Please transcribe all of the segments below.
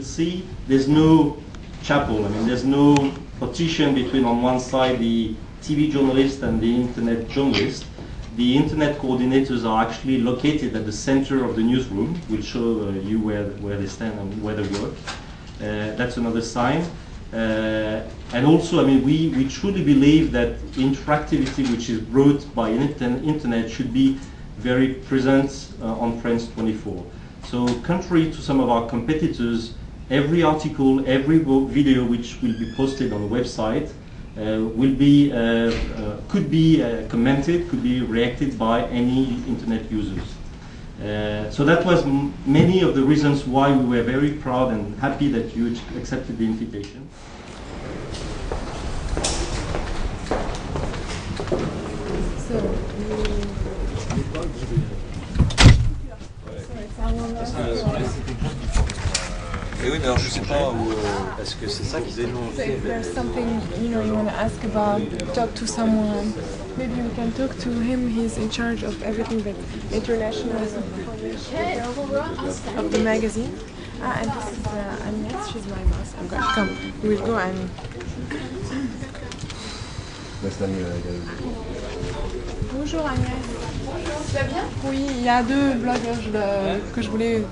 will see there's no chapel. I mean, there's no partition between, on one side, the TV journalist and the internet journalist. The internet coordinators are actually located at the center of the newsroom. We'll show you where they stand and where they work. That's another sign. And also, I mean, we truly believe that interactivity which is brought by internet should be very present on France 24. So contrary to some of our competitors, every article, every video which will be posted on the website will be, could be commented, could be reacted by any internet users. So that was many of the reasons why we were very proud and happy that you accepted the invitation. Et oui, mais alors je sais pas où. Parce que c'est ça qu'ils ont So if there's something you want to ask about, talk to someone, maybe you can talk to him. He's in charge of everything that international of the magazine. And this is Agnès, she's my boss. I'm going to come. We'll go and. Bonjour Agnès. Tu vas bien? Oui, il y a deux blogueurs que je voulais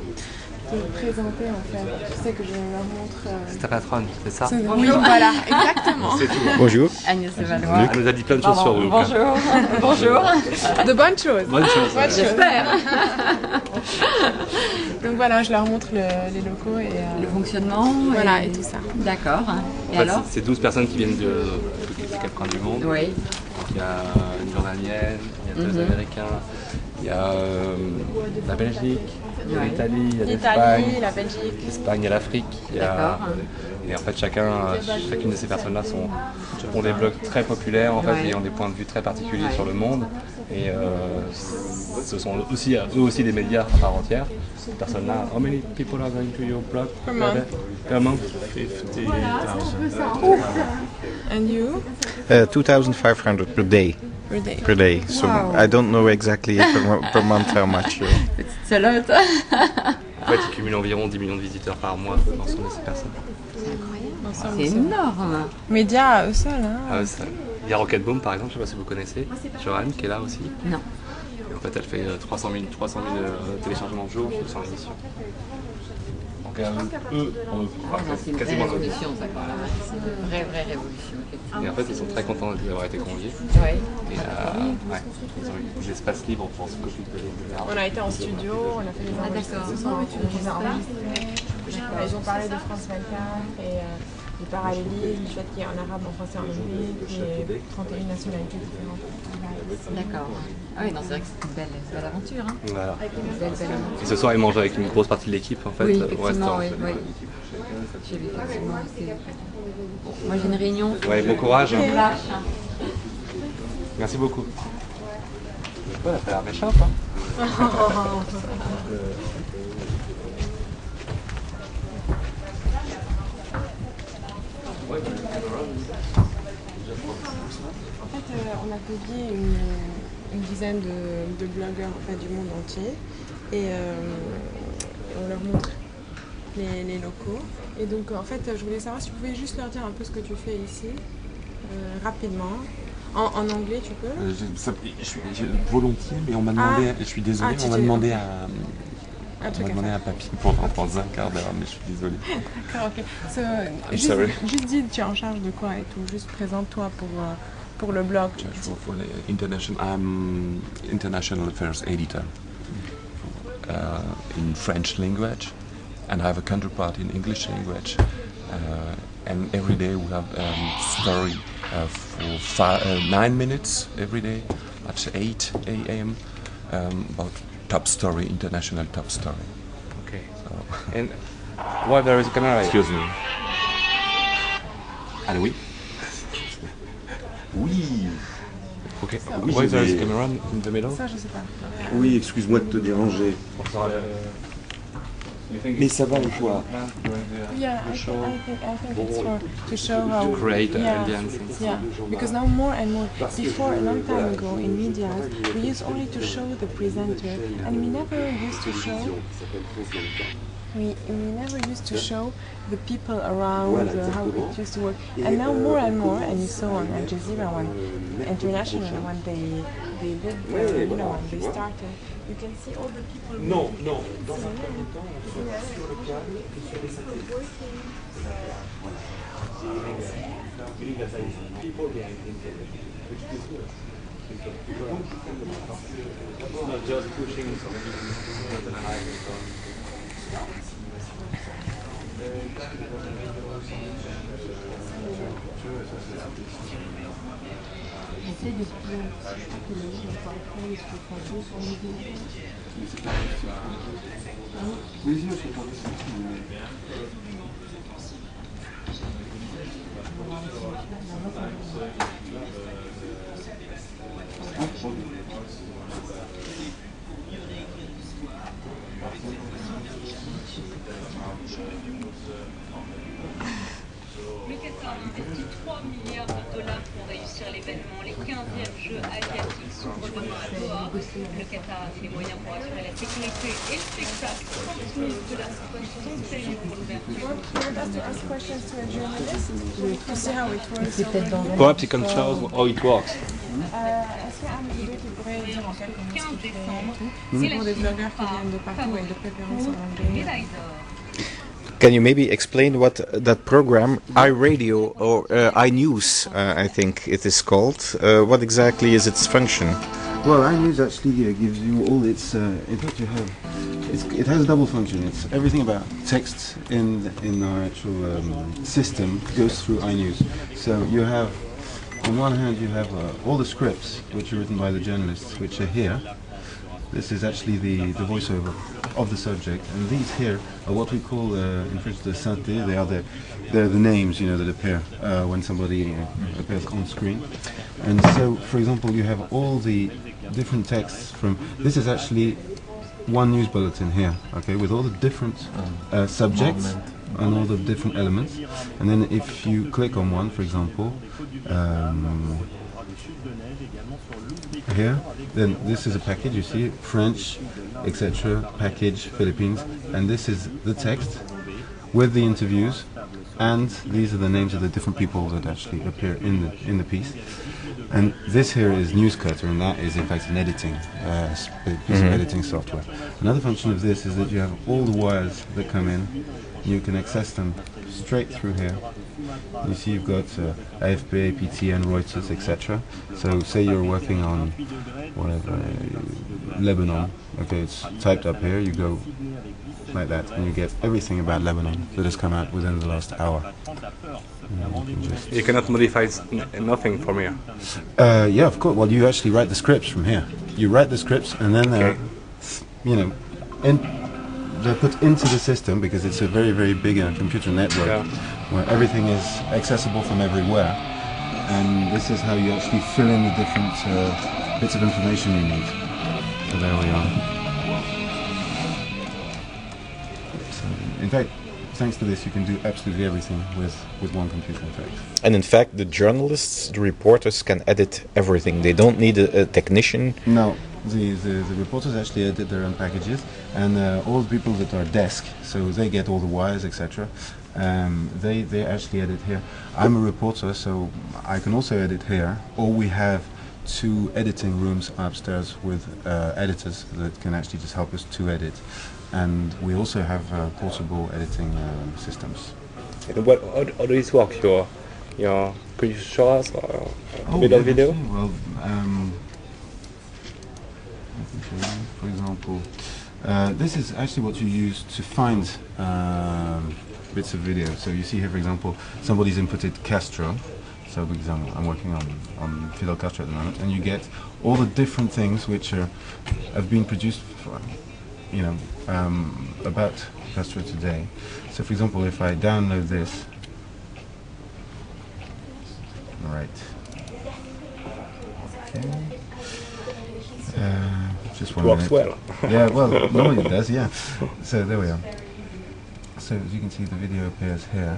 te présenter en fait. Tu sais que je leur montre. C'est ta patronne, c'est ça? Oui, voilà, exactement. C'est tout. Bonjour. Agnès et Valois. Elle nous a dit plein de choses sur nous. Bonjour. Bonjour. De bonnes choses. Bonne chose. J'espère. Donc voilà, je leur montre les locaux et Le fonctionnement. voilà et tout ça. D'accord. Et En fait, alors? c'est 12 personnes qui viennent de tous les quatre coins du monde. Oui. Donc, il y a une Jordanienne, il y a deux Américains, il y a la Belgique, il y a l'Italie, il y a l'Espagne, la Belgique. l'Espagne et l'Afrique. D'accord. Et en fait, chacune de ces personnes-là ont des blogs très populaires en fait, et ont des points de vue très particuliers sur le monde. Et ce sont aussi, eux aussi des médias à part entière. Ces personnes-là, how many people are going to your blog Per month. Per month? 50,000. And you? 2,500 per day. Per day. Per day. So Wow. I don't know exactly per month how much. Petite salotte. En fait, ils cumulent environ 10 millions de visiteurs par mois, l'ensemble de ces personnes. C'est énorme. Médias eux seuls, hein. Ah, il y a Rocket Boom par exemple, je ne sais pas si vous connaissez, Joanne qui est là aussi. Non. Et en fait, elle fait 300 000 téléchargements par jour sur l'émission. Donc eux, C'est une vraie quasiment révolution, ça quand même. C'est une vraie révolution. effectivement. Et en fait, ils sont très contents d'avoir été conviés. Oui. Et ouais, ils ont eu des espaces libres pour se couper de On a été en studio, on a fait des enregistrements, on les a enregistrés. Ils ont parlé de France 24 et du parallélisme, du fait qu'il y a un arabe, en français, en anglais, et 31 nationalités différentes. D'accord. Ah oui, non, c'est vrai que c'est une belle aventure. Hein. Voilà. Belle aventure. Et ce soir, ils mangent avec une grosse partie de l'équipe en fait, Oui, au effectivement, restaurant. oui. J'ai vu effectivement. Moi, j'ai une réunion. Ouais, bon courage. Je lâche. Merci beaucoup. Ouais, elle a l'air méchante, hein. En fait, on a publié une dizaine de blogueurs en fait, du monde entier et on leur montre les locaux. Et donc, en fait, je voulais savoir si tu pouvais juste leur dire un peu ce que tu fais ici, rapidement. En anglais, tu peux? Volontiers, mais on m'a demandé, je suis désolé, on m'a demandé un papier pendant un quart d'heure, mais je suis désolé. D'accord, ok. So, juste dis, tu es en charge de quoi et tout. Juste présente-toi pour le blog. For the I'm international affairs editor in French language, and I have a counterpart in English language. And every day we have story for 9 minutes every day at 8 a.m. About top story, international top story. Okay. So, and why there is a camera? Excuse me. Allô, oui. Oui. Okay. Oui, Why there is a mais- camera in the middle? Ça, je sais pas. Oui, excuse-moi de te déranger. Mais ça va ou quoi? Yeah, I think it's to show how Create ambience and yeah, because now more and more. Before, a long time ago, in media, we used only to show the presenter, and we never used to show we never used to show the people around, how it used to work. And now more and more, and you saw on Al Jazeera when international, when they did, when they started, you can see all the people. No. People behind internet, which is good. Because it's not just pushing something and hiding from. J'essaie de plus, je crois que le livre va après, il se fait faire 200 vidéos. Oui, je sais pas. Le Qatar a investi 3 milliards de dollars pour réussir l'événement. Les 15e Jeux asiatiques s'ouvrent demain à Doha. Le Qatar a mis les moyens pour assurer la sécurité et le spectacle. 30 minutes de la sont prévues pour l'ouverture. C'est peut-être dans Perhaps you can show us how it works. Est-ce qu'un vidéo qui pourrait dire en quelques mots ce qu'il fait pour des blogueurs qui viennent de partout et de préférence en anglais? Can you maybe explain what that program, iRadio or iNews, I think it is called, what exactly is its function? Well, iNews actually gives you all its. In fact, it has a double function. It's everything about text in our actual system goes through iNews. So you have, on one hand, you have all the scripts which are written by the journalists, which are here. This is actually the voiceover of the subject, and these here are what we call in French the synthé. They're the names, that appear when somebody appears on screen. And so, for example, you have all the different texts from. This is actually one news bulletin here, okay, with all the different subjects and all the different elements. And then if you click on one, for example. Here, then this is a package, you see, French, etc., package, Philippines, and this is the text with the interviews, and these are the names of the different people that actually appear in the piece. And this here is Newscutter, and that is in fact an editing piece of editing software. Another function of this is that you have all the wires that come in, you can access them straight through here. You see you've got AFP, APTN, Reuters, etc. So say you're working on whatever, Lebanon, okay, it's typed up here, you go like that and you get everything about Lebanon that has come out within the last hour. You cannot modify nothing from here. Yeah, of course. Well, you actually write the scripts from here. You write the scripts and then they're, they're put into the system because it's a very, very big computer network where everything is accessible from everywhere. And this is how you actually fill in the different bits of information you need. So there we are. So, in fact, thanks to this, you can do absolutely everything with one computer, in fact. And in fact, the journalists, the reporters can edit everything. They don't need a technician. No. The reporters actually edit their own packages, and all the people that are desk, so they get all the wires, etc. They actually edit here. I'm a reporter, so I can also edit here. Or we have 2 editing rooms upstairs with editors that can actually just help us to edit, and we also have portable editing systems. And how does this work? Could you show us a bit of video? Well. For example, this is actually what you use to find bits of video. So you see here, for example, somebody's inputted Castro. So, for example, I'm working on Fidel Castro at the moment, and you get all the different things which have been produced, about Castro today. So, for example, if I download this, right. Okay. Just one works minute. well. Yeah, well, normally it does, yeah. So there we are. So as you can see, the video appears here.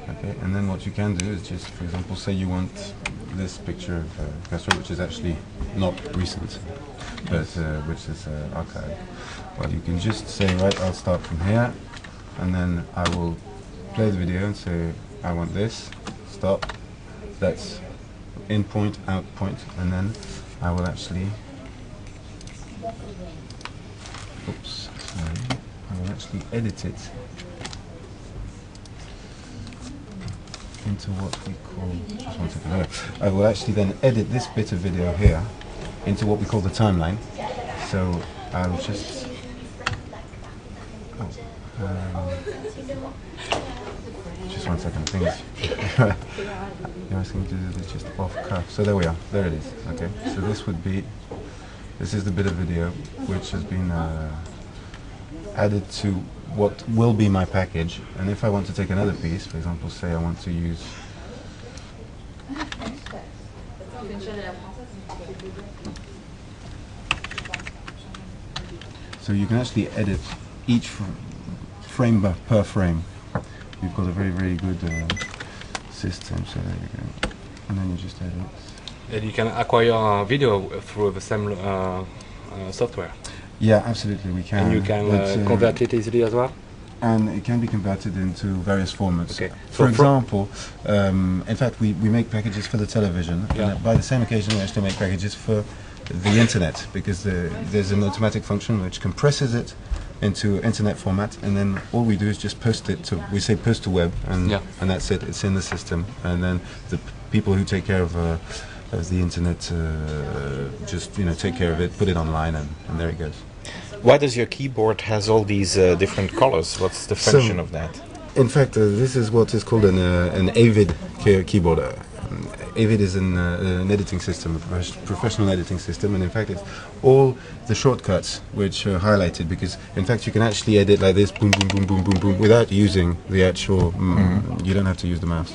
Okay, and then what you can do is just, for example, say you want this picture of Castro, which is actually not recent, but which is archived. Well, you can just say, right, I'll start from here. and then I will play the video and say I want this, stop, that's in point, out point, and then I will actually, oops, sorry, I will actually edit it into what we call, just one second, no, I will actually then edit this bit of video here into what we call the timeline. So I'll just, just one second, I think you're asking to do this just off cuff. So there we are, there it is, okay. So this is the bit of video which has been added to what will be my package, and if I want to take another piece, for example, say I want to use so you can actually edit each frame per frame. You've got a very, very good system, so there you go. And then you just edit. And you can acquire a video through the same software. Yeah, absolutely, we can. And you can convert it easily as well? And it can be converted into various formats. Okay. For example, in fact, we make packages for the television, and by the same occasion we actually make packages for the internet, because there's an automatic function which compresses it into internet format, and then all we do is just post it to, we say post to web, and that's it, it's in the system, and then the people who take care of the internet just take care of it, put it online, and there it goes. Why does your keyboard has all these different colors? What's the function of that? In fact, this is what is called an AVID keyboard. AVID is an editing system, a professional editing system, and in fact it's all the shortcuts which are highlighted, because in fact you can actually edit like this, boom, boom, boom, boom, boom, boom, without using the actual, you don't have to use the mouse.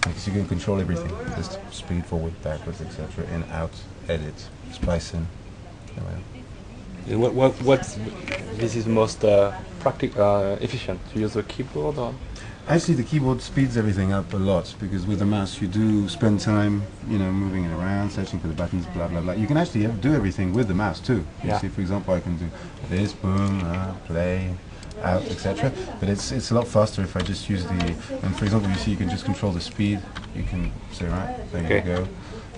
Because you can control everything, just speed, forward, backwards, etc., in, out, edit, splice in. This is most efficient to use a keyboard? Or? Actually, the keyboard speeds everything up a lot, because with the mouse you do spend time, moving it around, searching for the buttons, blah blah blah. You can actually do everything with the mouse too. You see, for example, I can do this, boom, play, out, etc. But it's a lot faster if I just use the. And for example, you see, you can just control the speed. You can say right, there you go.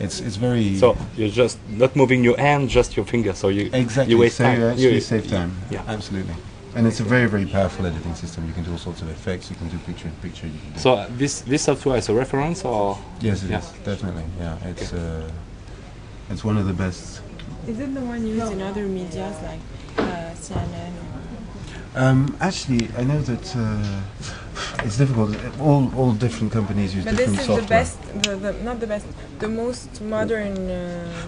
It's very. So you're just not moving your hand, just your finger. So you exactly. You waste time. You actually save time. Yeah, absolutely. And it's a very, very powerful editing system. You can do all sorts of effects. You can do picture-in-picture. You can do so this software is a reference, or? Yes, it is, definitely. Yeah, it's one of the best. Is it the one used in other medias like CNN? Actually, I know that it's difficult. All different companies use different software. But this is the best, not the best, the most modern.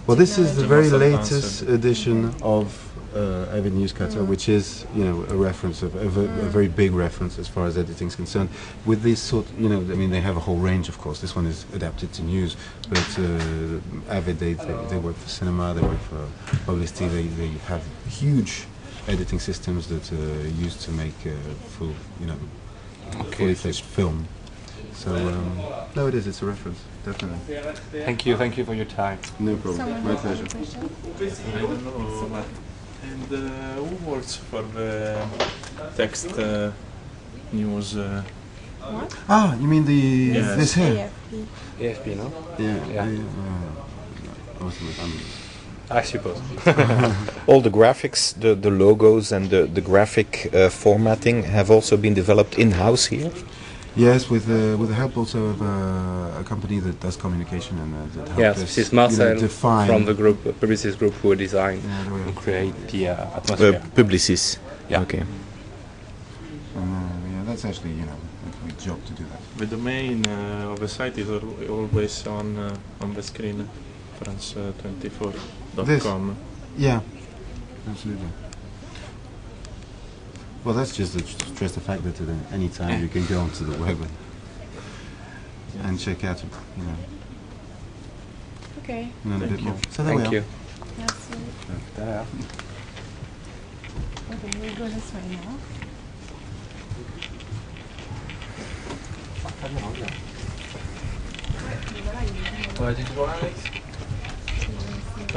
Well, this is the very latest edition of Avid Newscutter, which is a reference, a very big reference as far as editing is concerned. With this sort, I mean, they have a whole range, of course. This one is adapted to news, but Avid, they work for cinema, they work for publicity. They have huge editing systems that are used to make full, fully fledged film. So no, it is. It's a reference, definitely. Thank you for your time. No problem. My pleasure. I don't know, Matt. And who works for the text news? What? Ah, you mean this here? AFP, no? Yeah. I suppose. All the graphics, the logos and the graphic formatting have also been developed in-house here? Yes, with the help also of a company that does communication and that helps us, this is Marcel define from the group, Publicis group, who design and create the atmosphere. Publicis. Yeah. Okay. And that's actually a big job to do that. But the main of the site is always on the screen, France24.com. Yeah, absolutely. Well, that's just to stress the fact that at any time you can go onto the web and check out, Okay. a bit more. So there Thank we you. Merci. Okay, we'll go this way now.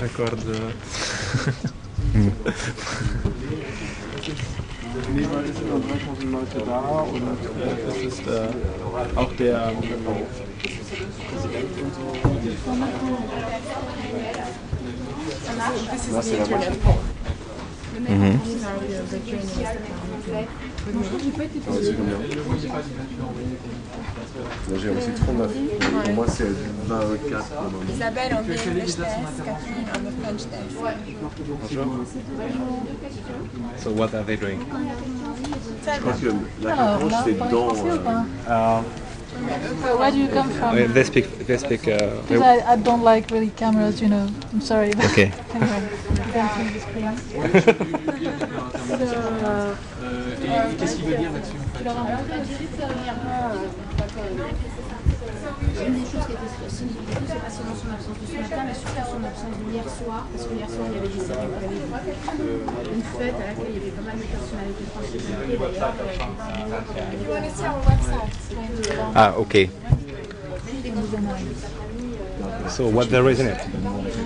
Record. Nebel ist über 3000 Leute da und das ist auch der Präsident und so. This is the internet. Mhm. J'ai reçu 39. Pour moi, c'est 24. Isabelle on the English desk, Catherine on the French desk. So what are they doing? Je crois que la réponse, c'est dans... Where do you come from? They speak. Because I don't like really cameras, you know. I'm sorry. But Okay. anyway, dancing the screen. Qu'est-ce qu'il veut dire là-dessus en fait? Une des choses qui était significative, c'est pas seulement son absence de ce matin, mais surtout son absence d'hier soir, parce que hier soir il y avait des séries prévues. Une fête à laquelle il y avait pas mal de personnalités françaises invitées d'ailleurs. You want to see our website? Ah, okay. So what there is in it?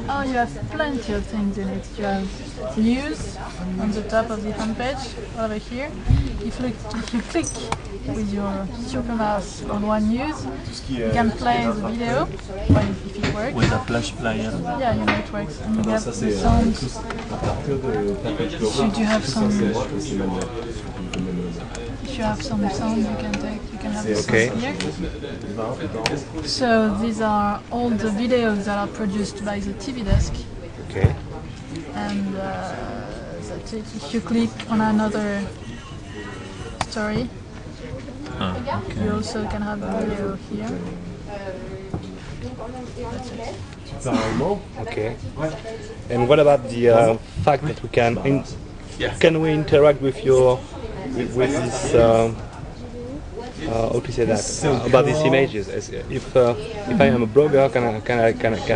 Oh, you have plenty of things in it. You have news on the top of the homepage over here. If you click with your super mouse on one news, you can play the video if it works. With a flash player. Yeah, you know it works. And you have the sounds. Should you have some? If you have some sound, you can have the sound here. So these are all the videos that are produced by the TV desk. Okay. And that's it. If you click on another story, you also can have the video here. That's it. Okay. And what about the fact that we can we interact with this how to say that about these images? If I am a blogger, can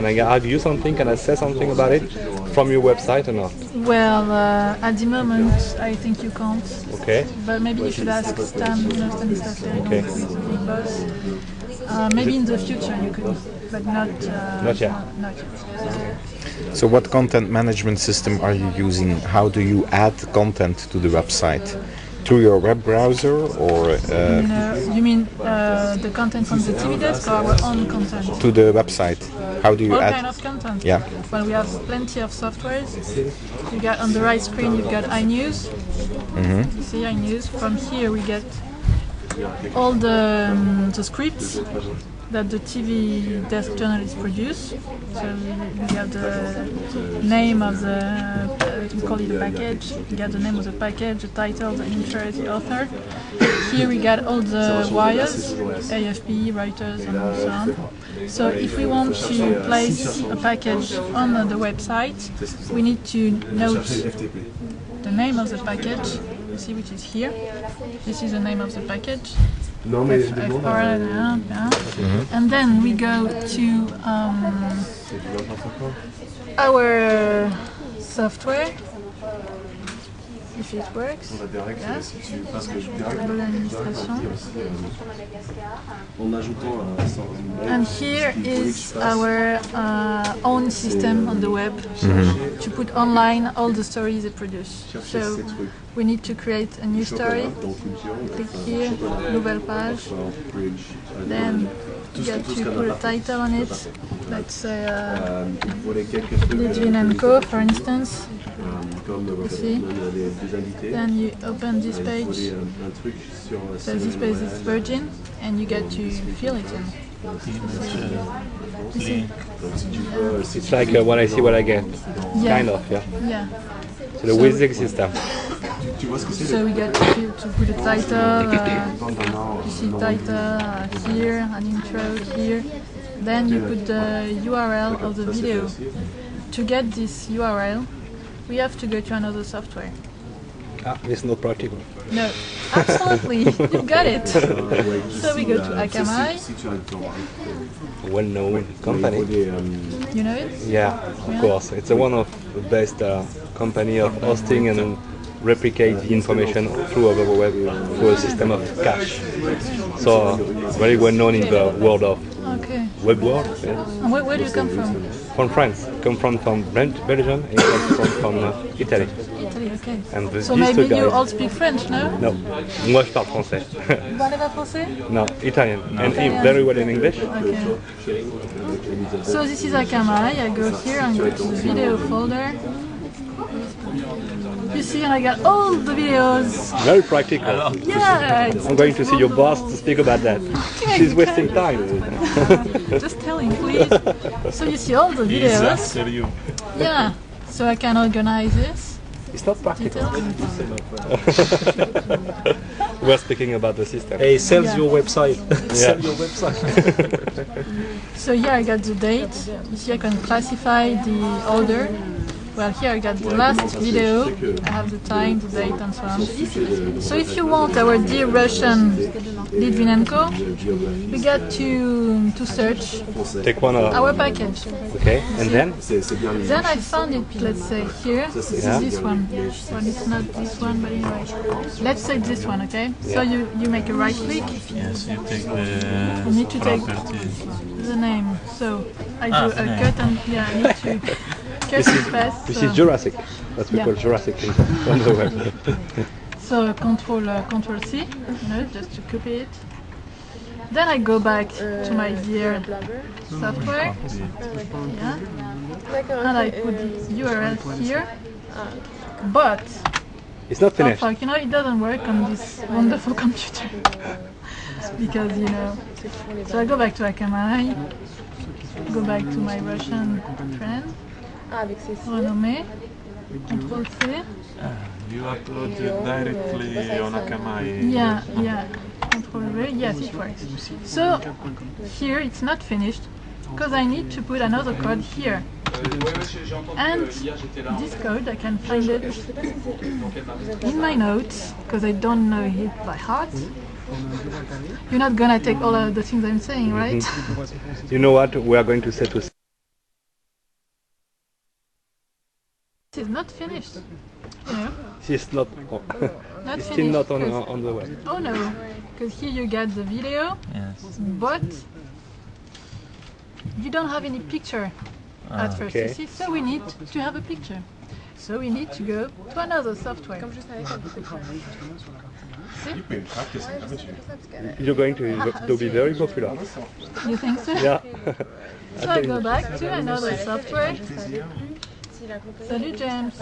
I give you something? Can I say something about it from your website or not? Well, at the moment, I think you can't. Okay. But maybe you should ask Stanislas Okay. who is the big boss. Maybe in the future you could, but not yet. Not yet. So what content management system are you using? How do you add content to the website? Through your web browser or? You mean the content from the TV desk or our own content? To the website. How do you What add? kind of content? Yeah. Well, we have plenty of softwares. You got on the right screen, you've got iNews. Mm-hmm. You see iNews. From here, we get all the scripts that the TV desk journalists produce. So we have the name of we call it a package. We got the name of the package, the title, the intro, the author. Here we got all the wires, AFP, Reuters, and so on. So if we want to place a package on the website, we need to note the name of the package. You see, which is here. This is the name of the package. And then we go to our software, if it works. And here is our own system on the web to put online all the stories they produce. So we need to create a new story. Click here, nouvelle page. Then you get to put a title on it. Let's say Lidwin and Co, for instance. You see? Then you open this page. So this page is Virgin, and you get to fill it in. You see? It's like what I see, what I get. Yeah. Kind of, yeah. Yeah. So the WYSIWYG system. So we get to put a title, you see title here, an intro here. Then you put the URL of the video. To get this URL, we have to go to another software. It's not practical. No, absolutely, you've got it. So we go to Akamai. Well-known company. You know it? Yeah, of course. It's one of the best company of hosting and replicate the information through our web through a system of cache. So very well known in the world of Okay. web world. Yeah. And where do you come from? From France. Come from Belgium and come from Italy. Italy, okay. And So these maybe two you guys. all speak French, no? No. Moi je parle français. Vous parlez pas français? No, Italian. And Italian. very well in English. Okay. So this is Akamai. I go here and go to the video folder. You see, and I got all the videos. Very practical. Yeah. I'm going to see your boss to speak about that. She's wasting time. Just tell him, please. So you see all the videos. Yeah. So I can organize this. It's not practical. We're speaking about the system. Hey, sells Yeah. your website. Sell Yeah. your website. So here I got the date. You see I can classify the order. Well, here I got the last video. I have the time, the date, and so on. So if you want our dear Russian Litvinenko, we got to search Take one of our package. Okay, and then? Then I found it, let's say, here. This is this one. Well, it's not this one, but anyway. Let's say this one, okay? So you make a right click. Yes, you take You need to take the name. So I do a cut and yeah, I need to cut and paste. This is Jurassic. That's what we Yeah. call Jurassic on the web. So control C, you know, just to copy it. Then I go back to my dear software. Yeah. And I put the URL here. But It's not oh finished. fuck, you know, it doesn't work on this wonderful computer. Because, you know, so I go back to Akamai, go back to my Russian friend, renommé, control C. You upload it directly on Akamai. Yeah, yeah, control V, yes, it works. So, here it's not finished, because I need to put another code here. And this code, I can find it in my notes, because I don't know it by heart. You're not gonna take all of the things I'm saying, right? You know what? We are going to set to. This is not finished. You know? It's not. Not It's still finished, not on 'cause- on the web. Oh no, because here you get the video, but you don't have any picture at first. Okay. You see, so we need to have a picture. So we need to go to another software. You're going to be very popular. You think so? Yeah. So I go back to another software. Salut James.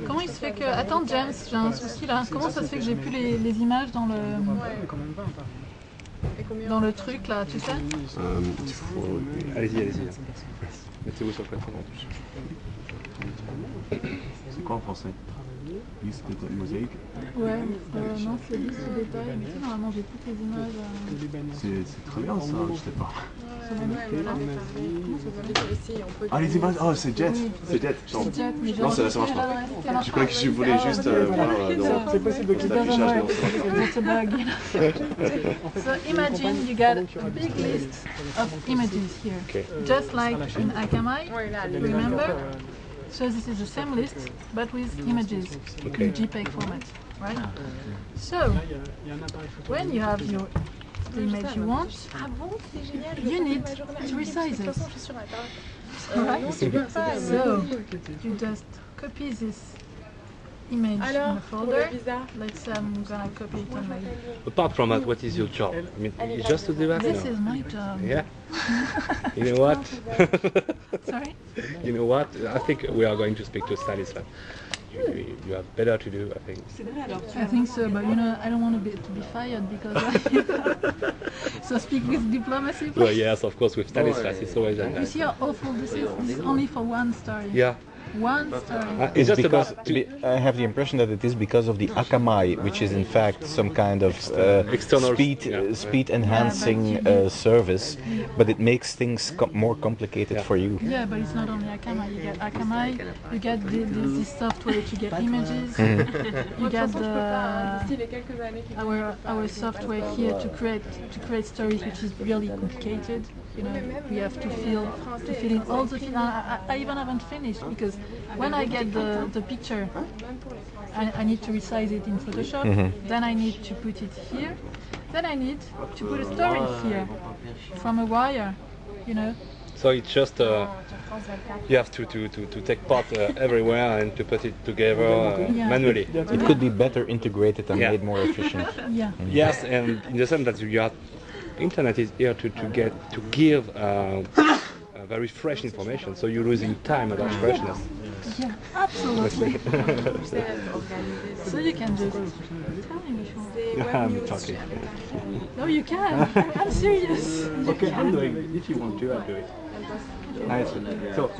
Comment il se fait que... Attends James, j'ai un souci là. Comment ça se fait que j'ai plus les images dans le truc là, tu sais? Allez-y, allez-y. Mettez-vous sur le plateau. C'est quoi en français? Liste de mosaïque. Ouais, non, c'est liste de détails. Mais tu sais, normalement j'ai toutes les images. C'est très bien ça, je sais pas. Ah, les images, oh c'est Jet, c'est Jet. Non, ça marche pas. Je croyais que je voulais juste voir c'est possible dans l'affichage. It's a bug. So imagine you got a big list of images here, just like in Akamai, remember? So this is the same list, but with images in JPEG format, right? So, when you have the image you want, you need to resize it. Right? So, you just copy this image in a folder. Let's say I'm gonna copy it on my... Apart from that, what is your job? I mean, it's just to do that? This is my job. Yeah. You know what? Sorry? You know what? I think we are going to speak to Stanisław. You have better to do, I think. I think so, but you know, I don't want to be fired because so speak with diplomacy, please. Well, yes, of course, with Stanisław, it's always like You that. see how awful this is? This is only for one story. Yeah. One story. It's just because about I have the impression that it is because of the Akamai, which is in fact some kind of External speed enhancing service, but it makes things more complicated for you. Yeah, but it's not only Akamai. You get Akamai, you get this software to get images, you get our software here to create stories, which is really complicated. You know, we have to fill in all the fields. I even haven't finished because when I get the picture, I need to resize it in Photoshop. Then I need to put it here. Then I need to put a story here from a wire. You know. So it's just you have to take part everywhere and to put it together manually. It could be better integrated and made more efficient. Yeah. Yes, and in the sense that you have internet is here to give very fresh information, so you're losing time about freshness. Yeah, absolutely. So you can just tell me if you want. I'm talking. No, you can. I'm serious. Okay, I'm doing it. If you want to, I'll do it. Nice. So,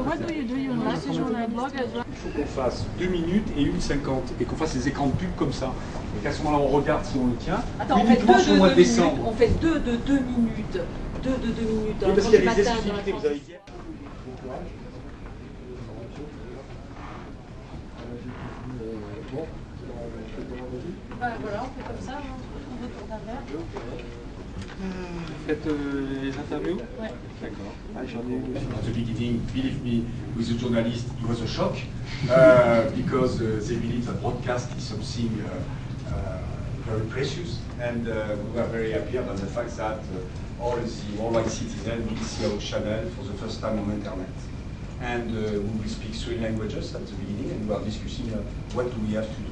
what do you do? You like to join a blog as well? Il faut qu'on fasse 2 minutes et 1,50 et qu'on fasse des écrans de pub comme ça. Et qu'à ce moment-là, on regarde si on le tient. Attends, on fait 2 de 2 minutes. On fait 2 de 2 minutes. 2 de 2 minutes. Oui, parce qu'il y a des exclusivités que vous avez dit. Voilà, on fait comme ça, on retourne d'un verre. Faites les interviews? Ouais. D'accord. J'en ai eu aussi. At the beginning, believe me, with the journalist, it was a shock because they believe that broadcast is something very precious, and we were very happy about the fact that all the worldwide citizens will see our channel for the first time on internet. And we will speak 3 languages at the beginning, and we are discussing what do we have to do.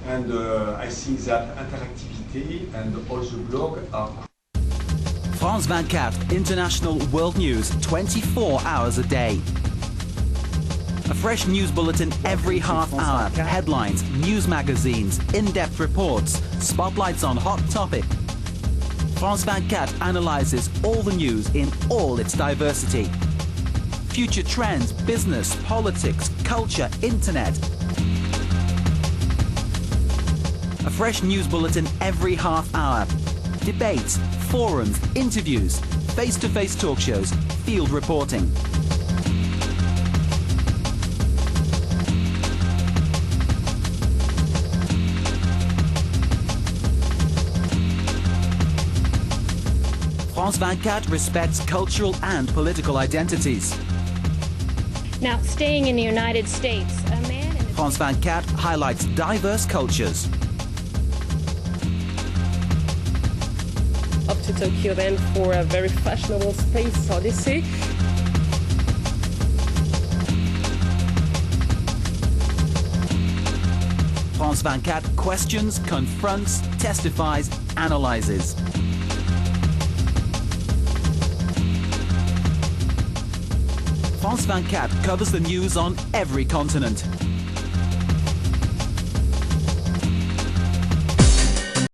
And I think that interactivity and all the blog are. France 24, international world news 24 hours a day. A fresh news bulletin every half hour, headlines, news magazines, in-depth reports, spotlights on hot topics. France 24 analyzes all the news in all its diversity. Future trends, business, politics, culture, internet. A fresh news bulletin every half hour. Debates, forums, interviews, face-to-face talk shows, field reporting. France 24 respects cultural and political identities. Now, staying in the United States, a man in France 24 highlights diverse cultures. Up to Tokyo then for a very fashionable space odyssey. France 24 questions, confronts, testifies, analyzes. France 24 covers the news on every continent.